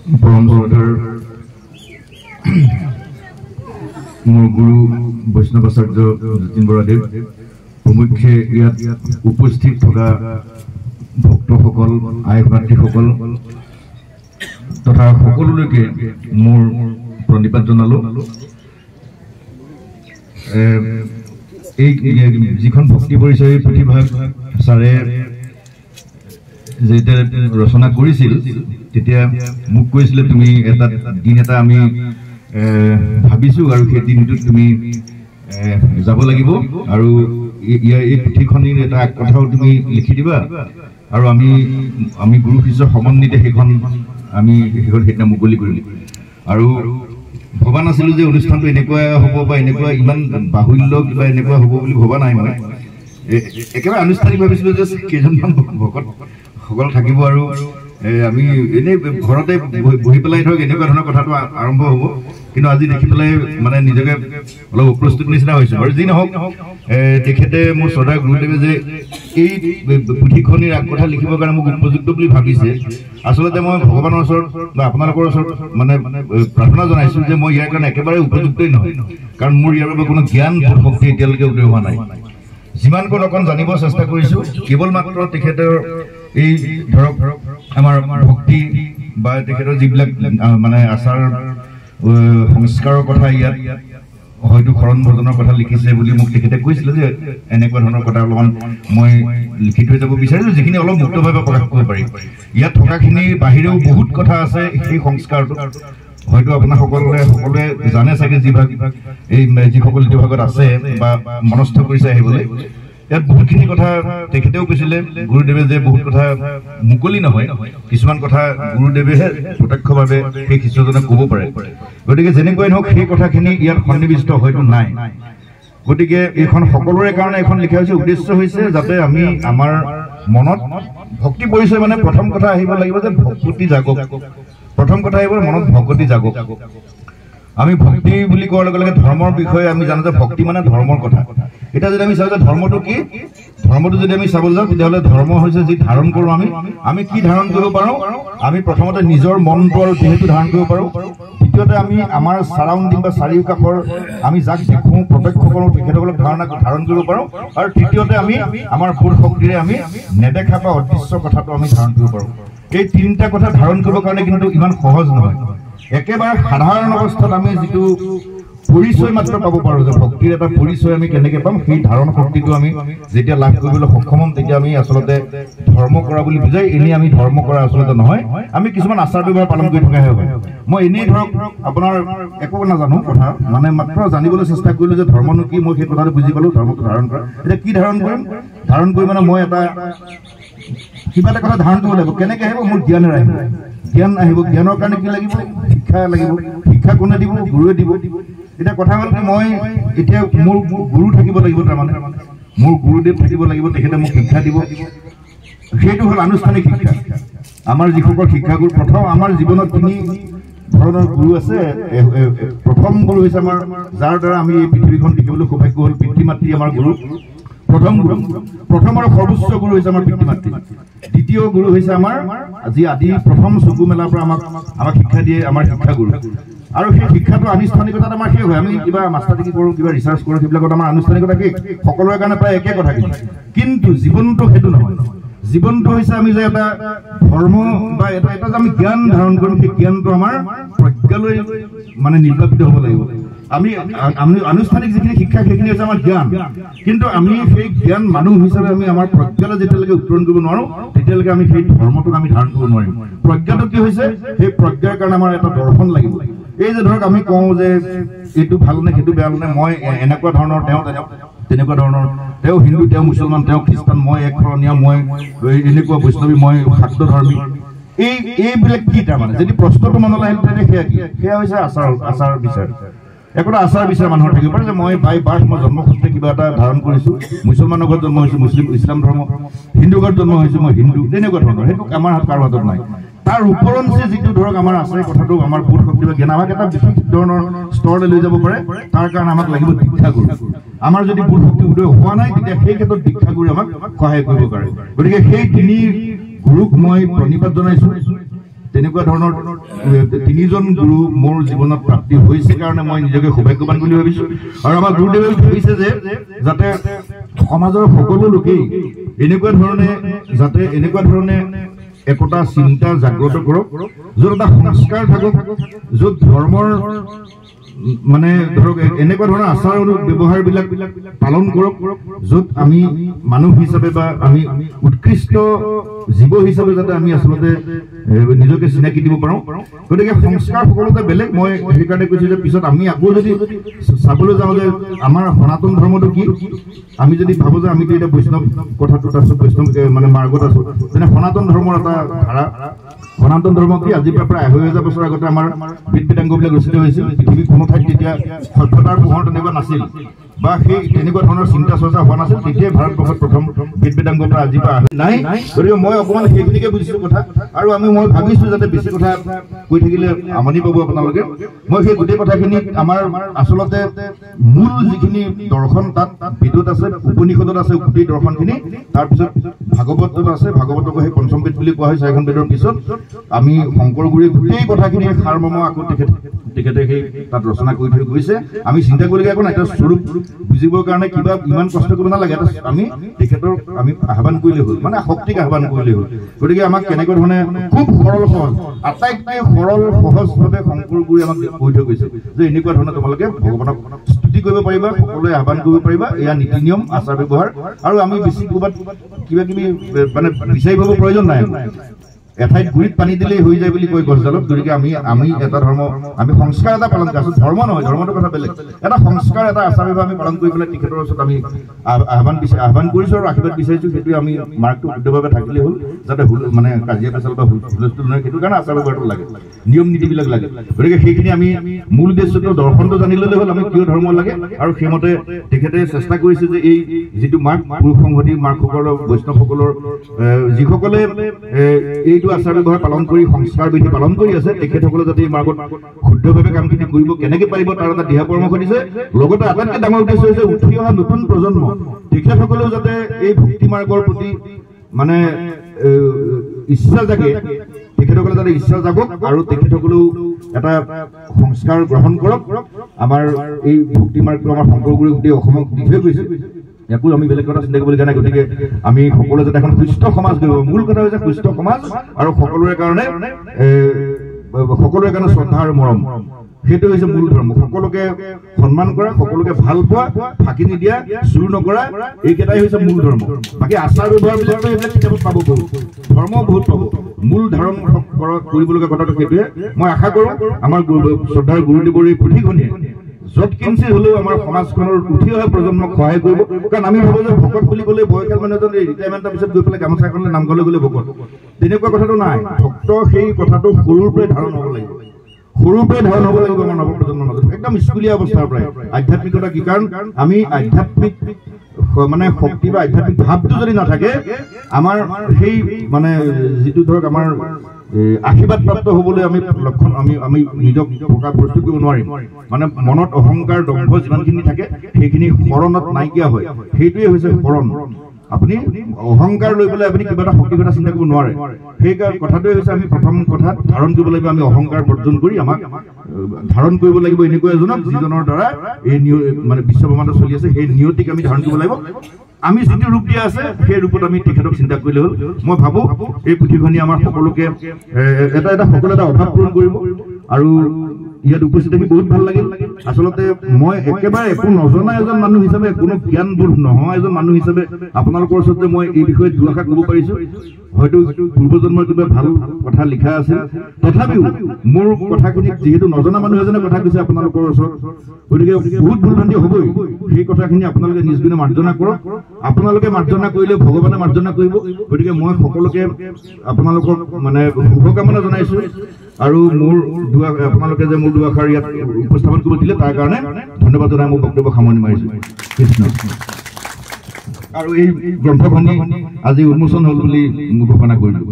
পৰম শ্ৰদ্ধাৰ মোৰ গুৰু বৈষ্ণৱাচাৰ্য যতীন বৰাদেৱ প্ৰমুখ্যে ইয়াত উপস্থিত থকা ভক্তসকল আই ভাতৃসকল তথা সকলোলৈকে মোৰ প্ৰণিপাত জনালো। এই যিখন ভক্তি পৰিচয় পুথিভাগ ছাৰে যেতিয়া ৰচনা কৰিছিল তেতিয়া মোক কৈছিলে তুমি এটা দিন এটা আমি ভাবিছোঁ আৰু সেই দিনটোত তুমি যাব লাগিব আৰু এই পুথিখনিৰ এটা কথাও তুমি লিখি দিবা আৰু আমি গুৰু শিষ্য সমন্বিতে সেইখন সেইদিনা মুকলি কৰিলোঁ। আৰু ভবা নাছিলোঁ যে অনুষ্ঠানটো এনেকুৱা হ'ব বা এনেকুৱা ইমান বাহুল্য কিবা এনেকুৱা হ'ব বুলি ভবা নাই। মই একেবাৰে আনুষ্ঠানিক ভাবিছিলোঁ যে কেইজনমান ভকতসকল থাকিব আৰু আমি এনেই ঘৰতে বহি পেলাই ধৰক এনেকুৱা ধৰণৰ কথাটো আৰম্ভ হ'ব, কিন্তু আজি দেখি পেলাই মানে নিজকে অলপ অপ্ৰস্তুত নিচিনা হৈছোঁ। আৰু যি নহওক তেখেতে মোৰ শ্ৰদ্ধাৰ গুৰুদেৱে যে এই পুথিখনিৰ আগকথা লিখিবৰ কাৰণে মোক উপযুক্ত বুলি ভাবিছে, আচলতে মই ভগৱানৰ ওচৰত বা আপোনালোকৰ ওচৰত মানে প্ৰাৰ্থনা জনাইছোঁ যে মই ইয়াৰ কাৰণে একেবাৰে উপযুক্তই নহয়, কাৰণ মোৰ ইয়াৰ বাবে কোনো জ্ঞান শক্তি এতিয়ালৈকে উদয় হোৱা নাই। যিমানকণ অকণ জানিব চেষ্টা কৰিছোঁ, কেৱল মাত্ৰ তেখেতৰ এই ধৰক আমাৰ ভক্তি বা তেখেতৰ যিবিলাক মানে আচাৰ সংস্কাৰৰ কথা ইয়াত হয়তো শৰণ ভজনৰ কথা লিখিছে বুলি মোক তেখেতে কৈছিলে যে এনেকুৱা ধৰণৰ কথা অলপমান মই লিখি থৈ যাব বিচাৰিছোঁ, যিখিনি অলপ মুক্তভাৱে প্ৰকাশ কৰিব পাৰি। ইয়াত থকাখিনিৰ বাহিৰেও বহুত কথা আছে সেই সংস্কাৰটো হয়তো আপোনাৰ সকলোৱে জানে চাগে, যিসকল ইটো ভাগত আছে বা মনস্থ কৰিছে আহিবলৈ। ইয়াত বহুতখিনি কথা তেখেতেও কৈছিলে গুৰুদেৱে যে বহুত কথা মুকলি নহয়, কিছুমান কথা গুৰুদেৱেহে প্ৰত্যক্ষভাৱে সেই শিষ্যজনে ক'ব পাৰে। গতিকে যেনেকুৱাই নহওক সেই কথাখিনি ইয়াত সন্নিৱিষ্ট হয়তো নাই। গতিকে এইখন সকলোৰে কাৰণে এখন লিখা হৈছে, উদ্দেশ্য হৈছে যাতে আমি আমাৰ মনত ভক্তি পৰিচয় মানে প্ৰথম কথা আহিব লাগিব যে ভক্তি জাগক, প্ৰথম কথা আহিব মনত ভক্তি জাগক। আমি ভক্তি বুলি কোৱাৰ লগে লগে ধৰ্মৰ বিষয়ে আমি জানো যে ভক্তি মানে ধৰ্মৰ কথা। এতিয়া যদি আমি চাওঁ যে ধৰ্মটো কি, ধৰ্মটো যদি আমি চাবলৈ যাওঁ তেতিয়াহ'লে ধৰ্ম হৈছে যি ধাৰণ কৰোঁ আমি কি ধাৰণ কৰিব পাৰোঁ, আমি প্ৰথমতে নিজৰ মনটো আৰু দেহটো ধাৰণ কৰিব পাৰোঁ। দ্বিতীয়তে আমি আমাৰ চাৰাউণ্ডিং বা চাৰিওকাষৰ আমি যাক দেখোঁ প্ৰত্যক্ষ কৰোঁ তেখেতসকলক ধাৰণ কৰিব পাৰোঁ। আৰু তৃতীয়তে আমি আমাৰ বোধ শক্তিৰে আমি নেদেখা বা অদৃশ্য কথাটো আমি ধাৰণ কৰিব পাৰোঁ। এই তিনিটা কথা ধাৰণ কৰিবৰ কাৰণে কিন্তু ইমান সহজ নহয়। একেবাৰে সাধাৰণ অৱস্থাত আমি যিটো পৰিচয় মাত্ৰ পাব পাৰোঁ যে ভক্তিৰ এটা পৰিচয় আমি কেনেকৈ পাম, সেই ধাৰণ শক্তিটো আমি যেতিয়া লাভ কৰিবলৈ সক্ষম হ'ম তেতিয়া আমি আচলতে ধৰ্ম কৰা বুলি বুজাই। এনেই আমি ধৰ্ম কৰা আচলতে নহয়, আমি কিছুমান আচাৰ ব্যৱহাৰ পালন কৰি থকাহে হয়। মই এনেই ধৰক আপোনাৰ একো নাজানো কথা, মানে মাত্ৰ জানিবলৈ চেষ্টা কৰিলোঁ যে ধৰ্মনো কি, মই সেই কথাটো বুজি পালোঁ ধৰ্মটো ধাৰণ কৰা। এতিয়া কি ধাৰণ কৰিম, ধাৰণ কৰি মানে মই কিবা এটা কথা ধাৰণ কৰিব লাগিব। কেনেকৈ আহিব, মোৰ জ্ঞানেৰে আহিব, জ্ঞান আহিব। জ্ঞানৰ কাৰণে কি লাগিব, শিক্ষা লাগিব। শিক্ষা কোনে দিব, গুৰুৱে দিব। এতিয়া কথা হ'ল কি, মই এতিয়া মোৰ গুৰু থাকিব লাগিব, তাৰমানে মোৰ গুৰুদেৱ থাকিব লাগিব, তেখেতে মোক শিক্ষা দিব। সেইটো হ'ল আনুষ্ঠানিক শিক্ষা। আমাৰ যিসকল শিক্ষাগুৰু, প্ৰথম আমাৰ জীৱনত তিনি ধৰণৰ গুৰু আছে। প্ৰথম গুৰু হৈছে আমাৰ, যাৰ দ্বাৰা আমি এই পৃথিৱীখন দেখিবলৈ সৌভাগ্য হ'ল, পিতৃ মাতৃ আমাৰ গুৰু। প্ৰথম আৰু সৰ্বোচ্চ গুৰু হৈছে আমাৰ পিতৃ মাতৃ। দ্বিতীয় গুৰু হৈছে আমাৰ যি আদি প্ৰথম চকু মেলাৰ পৰা আমাক শিক্ষা দিয়ে আমাৰ শিক্ষাগুৰু। আৰু সেই শিক্ষাটো আনুষ্ঠানিকতাত আমাৰ শেষ হয়। আমি কিবা মাষ্টাৰ ডিগ্ৰী কৰোঁ, কিবা ৰিচাৰ্চ কৰোঁ, সেইবিলাকত আমাৰ আনুষ্ঠানিকতা শেষ, সকলোৰে কাৰণে প্ৰায় একে কথাখিনি। কিন্তু জীৱনটো সেইটো নহয়। জীৱনটো হৈছে আমি যে এটা ধৰ্ম বা এটা যে আমি জ্ঞান ধাৰণ কৰিম, সেই জ্ঞানটো আমাৰ প্ৰজ্ঞালৈ মানে নিৰ্বাপিত হ'ব লাগিব। আমি আনুষ্ঠানিক যিখিনি শিক্ষা সেইখিনি হৈছে আমাৰ জ্ঞান, কিন্তু আমি সেই জ্ঞান মানুহ হিচাপে আমি আমাৰ প্ৰজ্ঞালৈ যেতিয়ালৈকে উত্তৰণ কৰিব নোৱাৰোঁ তেতিয়ালৈকে আমি সেই ধৰ্মটোক আমি ধাৰণ কৰিব নোৱাৰিম। প্ৰজ্ঞাটো কি হৈছে, সেই প্ৰজ্ঞাৰ কাৰণে আমাৰ এটা দৰ্শন লাগিব। এই যে ধৰক আমি কওঁ যে এইটো ভাল নে সেইটো বেয়া নে, মই এনেকুৱা ধৰণৰ, তেওঁ তেনেকুৱা ধৰণৰ, তেওঁ হিন্দু, তেওঁ মুছলমান, তেওঁ খ্ৰীষ্টান, মই এক ধৰণীয়া, মই এনেকুৱা বৈষ্ণৱী, মই শাক্ত ধৰ্মী, এইবিলাক কি তাৰমানে যদি প্ৰশ্নটো মনলৈ আহিল তেতিয়া সেয়া কি, সেয়া হৈছে আচাৰ বিচাৰ। একোটা আচাৰ বিচাৰ মানুহৰ থাকিব পাৰে যে মই মই জন্মসূত্ৰে কিবা এটা ধাৰণ কৰিছোঁ, মুছলমানৰ ঘৰত জন্ম হৈছোঁ, ইছলাম ধৰ্ম, হিন্দু ঘৰত জন্ম হৈছোঁ, মই হিন্দু, তেনেকুৱা ধৰণৰ। সেইটো আমাৰ কাৰো হাতত নাই। তাৰ ওপৰঞ্চি যিটো ধৰক আমাৰ আছে কথাটো, আমাৰ বোধ শক্তি বা জ্ঞান আমাক এটা বিশেষ ধৰণৰ স্তৰলৈ লৈ যাব পাৰে। তাৰ কাৰণে আমাক লাগিব দীক্ষাগুৰু। আমাৰ যদি বোধ শক্তি উদয় হোৱা নাই তেতিয়া সেই ক্ষেত্ৰত দীক্ষাগুৰুৱে আমাক সহায় কৰিব পাৰে। গতিকে সেই তিনি গুৰুক মই প্ৰণিপাত জনাইছোঁ। তেনেকুৱা ধৰণৰ তিনিজন গুৰু মোৰ জীৱনত প্ৰাপ্তি হৈছে কাৰণে মই নিজকে সৌভাগ্যৱান বুলি ভাবিছোঁ আৰু আমাৰ গুৰুদেৱে ভাবিছে যে যাতে সমাজৰ সকলো লোকেই এনেকুৱা ধৰণে একতা চিন্তা জাগ্ৰত কৰক য'ত এটা সংস্কাৰ থাকক য'ত ধৰ্মৰ মানে ধৰক এনেকুৱা ধৰণৰ আচাৰ ব্যৱহাৰবিলাক পালন কৰক য'ত আমি মানুহ হিচাপে বা আমি উৎকৃষ্ট জীৱ হিচাপে যাতে আমি আচলতে নিজকে চিনাকি দিব পাৰোঁ গতিকে সংস্কাৰ সকলোতে বেলেগ মই সেইকাৰণে কৈছোঁ যে পিছত আমি আকৌ যদি চাবলৈ যাওঁ যে আমাৰ সনাতন ধৰ্মটো কি আমি যদি ভাবোঁ যে আমিতো এতিয়া বৈষ্ণৱ কথাটোত আছোঁ বৈষ্ণৱ মানে মাৰ্গত আছোঁ তেনে সনাতন ধৰ্মৰ এটা ধাৰা সনাতন ধৰ্ম কি আজিৰ পৰা প্ৰায় ২০০০ বছৰ আগতে আমাৰ বেদ বেদাংগবিলাক ৰচিত হৈছিল পৃথিৱীৰ কোনো ঠাইত তেতিয়া সভ্যতাৰ পোহৰ তেনেকুৱা নাছিল বা সেই তেনেকুৱা ধৰণৰ চিন্তা চৰ্চা হোৱা নাছিল তেতিয়াই ভাৰতবৰ্ষত প্ৰথম বেদ বেদাংগৰ পৰা আজিৰ পৰা নাই গতিকে মই অকণমান সেইখিনিকে বুজিছোঁ কথা আৰু মই ভাবিছোঁ যাতে বেছি কথা কৈ থাকিলে আমনি পাব আপোনালোকে মই সেই গোটেই কথাখিনি আমাৰ আচলতে মূল যিখিনি দৰ্শন তাত বেদত আছে উপনিষদত আছে গোটেই দৰ্শনখিনি তাৰপিছত ভাগৱতত আছে ভাগৱতক সেই পঞ্চম বেদ বুলি কোৱা হয় ৪খন বেদৰ পিছত আমি শংকৰ গুৰুৱে গোটেই কথাখিনি সাৰমৰ্ম আকৌ তেখেতে সেই তাত ৰচনা কৰি থৈ গৈছে আমি চিন্তা কৰিবলগীয়া একো নাই এটা স্বৰূপ বুজিবৰ কাৰণে কিবা ইমান কষ্ট কৰিব নালাগে আমি তেখেতক আমি আহ্বান কৰিলে হ'ল মানে শক্তিক আহ্বান কৰিলে হ'ল গতিকে আমাক কেনেকুৱা ধৰণে খুব সৰল সহজ আটাইতকৈ সৰল সহজভাৱে শংকৰ গুৰুৱে আমাক কৈ থৈ গৈছে যে এনেকুৱা ধৰণে তোমালোকে ভগৱানক স্তুতি কৰিব পাৰিবা সকলোৱে আহ্বান কৰিব পাৰিবা এয়া নীতি নিয়ম আচাৰ ব্যৱহাৰ আৰু আমি বেছি ক'ৰবাত কিবা কিবি মানে বিচাৰি পাব প্ৰয়োজন নাই এঠাইত গুৰিত পানী দিলেই হৈ যায় বুলি কয় গছডালত গতিকে আমি এটা ধৰ্ম আমি সংস্কাৰ এটা পালন কৰিছোঁ ধৰ্ম নহয় ধৰ্মটোৰ কথা বেলেগ এটা সংস্কাৰ এটা আচাৰ ব্যৱহাৰ আমি পালন কৰি পেলাই তেখেতৰ ওচৰত আমি আহ্বান কৰিছোঁ আৰু আশীৰ্বাদ বিচাৰিছোঁ সেইটোৱে আমি মাৰ্কটো শুদ্ধভাৱে থাকিলেই হ'ল যাতে মানে কাজিয়া পেচাল বা হুলস্থুল নহয় সেইটো কাৰণে আচাৰ ব্যৱহাৰটো লাগে নিয়ম নীতিবিলাক লাগে গতিকে সেইখিনি আমি মূল উদ্দেশ্যটো দৰ্শনটো জানি ল'লে হ'ল আমি কিয় ধৰ্ম লাগে আৰু সেইমতে তেখেতে চেষ্টা কৰিছে যে এই যিটো মাৰ্ক পুৰুষ সংহতি মাৰ্কসকলৰ বৈষ্ণৱসকলৰ যিসকলে এইটো আচাৰ ব্যৱহাৰ পালন কৰি সংস্কাৰ বিধি পালন কৰি আছে তেখেতসকলে যাতে এই মাৰ্গত শুদ্ধভাৱে কামখিনি কৰিব কেনেকৈ পাৰিব তাৰ এটা দিহা পৰামৰ্শ দিছে লগতে আটাইতকৈ ডাঙৰ উদ্দেশ্য হৈছে উঠি অহা নতুন প্ৰজন্ম তেখেতসকলেও যাতে এই ভক্তি মাৰ্গৰ প্ৰতি মানে ইচ্ছা জাগে তেখেতসকলে যাতে ইচ্ছা জাগক আৰু তেখেতসকলেও এটা সংস্কাৰ গ্ৰহণ কৰক আমাৰ এই ভক্তি মাৰ্গটো আমাৰ শংকৰ গুৰুৱে গোটেই অসমক দি থৈ গৈছে একো আমি বেলেগ কথা চিন্তা কৰিবলগীয়া নাই গতিকে আমি সকলোৱে যাতে এখন সুস্থ সমাজ কৰিব মূল কথা হৈছে সুস্থ সমাজ আৰু সকলোৰে কাৰণে শ্ৰদ্ধা আৰু মৰম সেইটো হৈছে মূল ধৰ্ম সকলোকে সন্মান কৰা সকলোকে ভাল পোৱা ফাঁকি নিদিয়া চুৰ নকৰা এইকেইটাই হৈছে মূল ধৰ্ম বাকী আচাৰ ব্যৱহাৰবিলাকতো এইবিলাক কিতাপত পাব ধৰ্ম বহুত পাব মূল ধাৰণ কৰিবলগীয়া কথাটো সেইটোৱে মই আশা কৰোঁ আমাৰ শ্ৰদ্ধাৰ গুৰুদেৱৰ এই পুথিখনিয়ে য'ত কিঞ্চিত হ'লেও আমাৰ সমাজখনৰ উঠি অহা প্ৰজন্মক সহায় কৰিব কাৰণ আমি ভাবোঁ যে ভকত বুলি ক'লে বয়সীয়াল মানুহ এজন ৰিটায়াৰমেণ্টৰ পিছত গৈ পেলাই গামোচাখনলৈ নামঘৰলৈ গ'লে ভকত তেনেকুৱা কথাটো নাই ভক্ত সেই কথাটো সৰুৰ পৰাই ধাৰণ হ'ব লাগিব আমাৰ নৱপ্ৰজন্মৰ মাজত একদম স্কুলীয়া অৱস্থাৰ পৰাই আধ্যাত্মিকতা কি কাৰণ আমি আধ্যাত্মিক মানে শক্তি বা আধ্যাত্মিক ভাৱটো যদি নাথাকে আমাৰ সেই মানে যিটো ধৰক আমাৰ আশীৰ্বাদ প্ৰাপ্ত হ'বলৈ আমি লক্ষণ আমি নিজক প্ৰস্তুত কৰিব নোৱাৰিম মানে মনত অহংকাৰ দম্ভ যিমানখিনি থাকে সেইখিনি শৰণত নাইকিয়া হয় সেইটোৱে হৈছে শৰণ আপুনি অহংকাৰ লৈ পেলাই আপুনি কিবা এটা শক্তিৰ কথা চিন্তা কৰিব নোৱাৰে সেই কথাটোৱে হৈছে আমি প্ৰথম কথা ধাৰণ কৰিব লাগিব আমি অহংকাৰ বৰ্জন কৰি আমাক ধাৰণ কৰিব লাগিব এনেকুৱা এজনক যিজনৰ দ্বাৰা এই মানে বিশ্বব্ৰহ্মাণ্ড চলি আছে সেই নিয়তিক আমি ধাৰণ কৰিব লাগিব আমি যিটো ৰূপ দিয়া আছে সেই ৰূপত আমি তেখেতক চিন্তা কৰিলে হ'ল মই ভাবোঁ এই পুথিখনি আমাৰ সকলোকে এটা সকলো এটা অভাৱ পূৰণ কৰিব আৰু ইয়াত উপস্থিত থাকি বহুত ভাল লাগিল আচলতে মই একেবাৰে একো নজনা এজন মানুহ হিচাপে কোনো জ্ঞানবোধ নোহোৱা এজন মানুহ হিচাপে আপোনালোকৰ ওচৰতে মই এই বিষয়ে দুআষাৰ ক'ব পাৰিছোঁ হয়তো পূৰ্বজন্মৰ কিবা ভাল কথা লিখা আছে তথাপিও মোৰ কথাখিনি যিহেতু নজনা মানুহ এজনে কথা কৈছে আপোনালোকৰ ওচৰত গতিকে বহুত ভুল ভ্ৰান্তি হ'বই সেই কথাখিনি আপোনালোকে নিজ গুণে মাৰ্জনা কৰক আপোনালোকে মাৰ্জনা কৰিলে ভগৱানে মাৰ্জনা কৰিব গতিকে মই সকলোকে আপোনালোকক মানে শুভকামনা জনাইছোঁ আৰু মোৰ আপোনালোকে যে মোৰ দুআষাৰ ইয়াত উপস্থাপন কৰিব দিলে তাৰ কাৰণে ধন্যবাদ জনাই মোৰ বক্তব্য সামৰণি মাৰিছোঁ কৃষ্ণ আৰু এই গ্ৰন্থখনি আজি উন্মোচন হ'ল বুলি ঘোষণা কৰিলোঁ